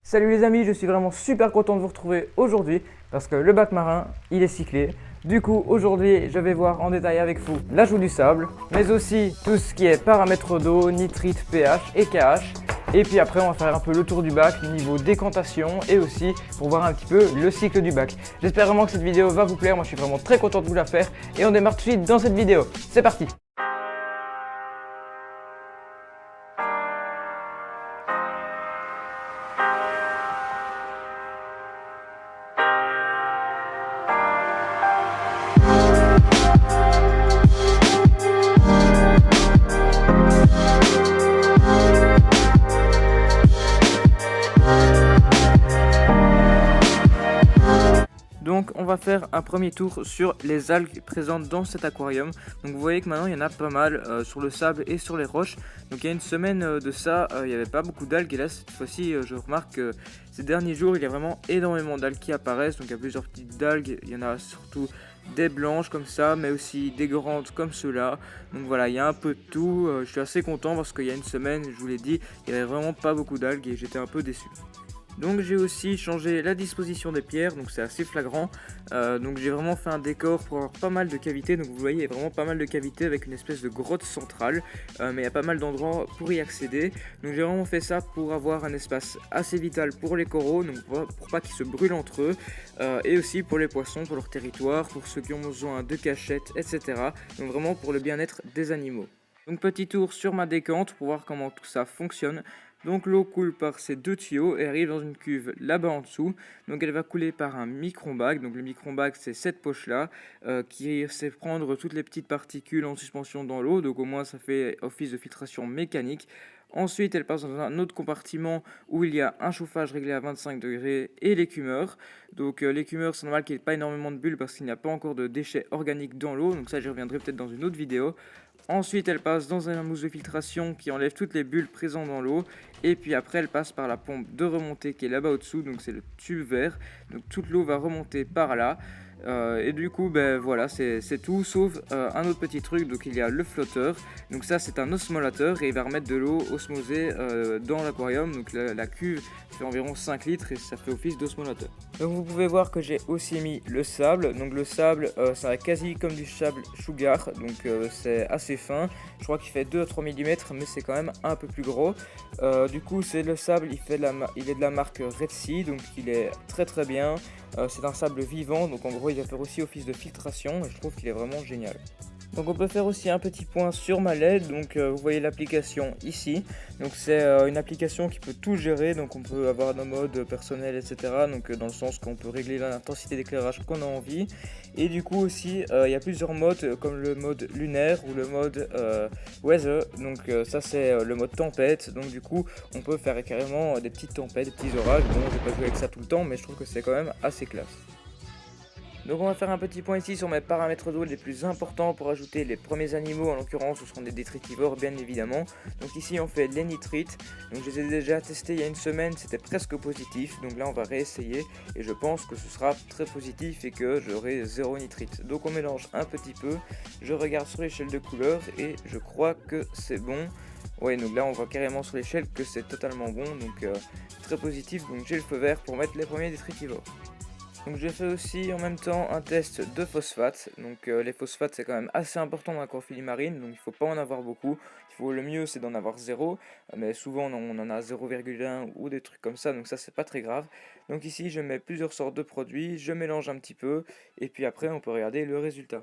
Salut les amis, je suis vraiment super content de vous retrouver aujourd'hui parce que le bac marin, il est cyclé. Du coup, aujourd'hui, je vais voir en détail avec vous l'ajout du sable, mais aussi tout ce qui est paramètres d'eau, nitrite, pH et KH. Et puis après, on va faire un peu le tour du bac, niveau décantation et aussi pour voir un petit peu le cycle du bac. J'espère vraiment que cette vidéo va vous plaire, moi je suis vraiment très content de vous la faire et on démarre tout de suite dans cette vidéo. C'est parti! Donc on va faire un premier tour sur les algues présentes dans cet aquarium. Donc vous voyez que maintenant il y en a pas mal sur le sable et sur les roches. Donc il y a une semaine de ça, il n'y avait pas beaucoup d'algues et là cette fois-ci je remarque que ces derniers jours il y a vraiment énormément d'algues qui apparaissent. Donc il y a plusieurs petites algues, il y en a surtout des blanches comme ça, mais aussi des grandes comme ceux-là. Donc voilà, il y a un peu de tout. Je suis assez content parce qu'il y a une semaine, je vous l'ai dit, il n'y avait vraiment pas beaucoup d'algues et j'étais un peu déçu. Donc j'ai aussi changé la disposition des pierres, donc c'est assez flagrant. Donc j'ai vraiment fait un décor pour avoir pas mal de cavités. Donc vous voyez, il y a vraiment pas mal de cavités avec une espèce de grotte centrale. Mais il y a pas mal d'endroits pour y accéder. Donc j'ai vraiment fait ça pour avoir un espace assez vital pour les coraux, donc pour pas qu'ils se brûlent entre eux. Et aussi pour les poissons, pour leur territoire, pour ceux qui ont besoin de cachettes, etc. Donc vraiment pour le bien-être des animaux. Donc petit tour sur ma décante pour voir comment tout ça fonctionne. Donc l'eau coule par ces deux tuyaux et arrive dans une cuve là-bas en dessous. Donc elle va couler par un micron-bag. Donc le micron-bag c'est cette poche-là qui sait prendre toutes les petites particules en suspension dans l'eau. Donc au moins ça fait office de filtration mécanique. Ensuite, elle passe dans un autre compartiment où il y a un chauffage réglé à 25 degrés et l'écumeur. Donc l'écumeur, c'est normal qu'il n'y ait pas énormément de bulles parce qu'il n'y a pas encore de déchets organiques dans l'eau. Donc ça, j'y reviendrai peut-être dans une autre vidéo. Ensuite, elle passe dans un mousse de filtration qui enlève toutes les bulles présentes dans l'eau. Et puis après, elle passe par la pompe de remontée qui est là-bas au-dessous. Donc c'est le tube vert. Donc toute l'eau va remonter par là. Et du coup, ben voilà, c'est tout, sauf un autre petit truc. Donc il y a le flotteur. Donc ça, c'est un osmolateur et il va remettre de l'eau osmosée dans l'aquarium. Donc la cuve fait environ 5 litres et ça fait office d'osmolateur. Donc vous pouvez voir que j'ai aussi mis le sable. Donc le sable, c'est quasi comme du sable sugar. Donc c'est assez fin. Je crois qu'il fait 2 à 3 mm, mais c'est quand même un peu plus gros. Du coup, c'est le sable, il est de la marque Red Sea. Donc il est très très bien. C'est un sable vivant, donc en gros il va faire aussi office de filtration et je trouve qu'il est vraiment génial. Donc on peut faire aussi un petit point sur ma LED, donc vous voyez l'application ici. Donc c'est une application qui peut tout gérer, donc on peut avoir nos modes personnels, etc. Donc dans le sens qu'on peut régler l'intensité d'éclairage qu'on a envie. Et du coup aussi il y a plusieurs modes comme le mode lunaire ou le mode weather. Donc ça c'est le mode tempête, donc du coup on peut faire carrément des petites tempêtes, des petits orages. Bon, je vais pas jouer avec ça tout le temps, mais je trouve que c'est quand même assez classe. Donc on va faire un petit point ici sur mes paramètres d'eau les plus importants pour ajouter les premiers animaux, en l'occurrence ce seront des détritivores bien évidemment. Donc ici on fait les nitrites, donc je les ai déjà testés il y a une semaine, c'était presque positif, donc là on va réessayer et je pense que ce sera très positif et que j'aurai 0 nitrite. Donc on mélange un petit peu, je regarde sur l'échelle de couleur et je crois que c'est bon. Ouais, donc là on voit carrément sur l'échelle que c'est totalement bon, donc très positif, donc j'ai le feu vert pour mettre les premiers détritivores. Donc j'ai fait aussi en même temps un test de phosphate. Donc les phosphates c'est quand même assez important dans l'aquaphilie marine, donc il ne faut pas en avoir beaucoup. Le mieux c'est d'en avoir 0, mais souvent on en a 0,1 ou des trucs comme ça, donc ça c'est pas très grave. Donc ici je mets plusieurs sortes de produits, je mélange un petit peu, et puis après on peut regarder le résultat.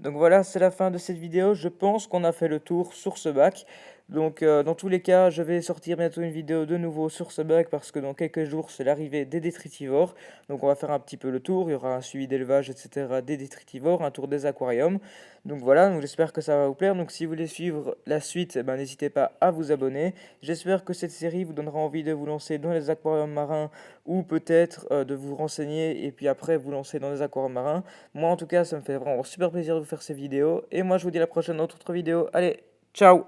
Donc voilà, c'est la fin de cette vidéo. Je pense qu'on a fait le tour sur ce bac. Donc dans tous les cas, je vais sortir bientôt une vidéo de nouveau sur ce bac parce que dans quelques jours, c'est l'arrivée des détritivores. Donc on va faire un petit peu le tour. Il y aura un suivi d'élevage, etc. des détritivores, un tour des aquariums. Donc voilà, donc j'espère que ça va vous plaire. Donc si vous voulez suivre la suite, eh ben, n'hésitez pas à vous abonner. J'espère que cette série vous donnera envie de vous lancer dans les aquariums marins ou peut-être de vous renseigner et puis après vous lancer dans les aquariums marins. Moi en tout cas, ça me fait vraiment super plaisir de vous faire ces vidéos. Et moi je vous dis à la prochaine dans d'autres vidéos. Allez, ciao!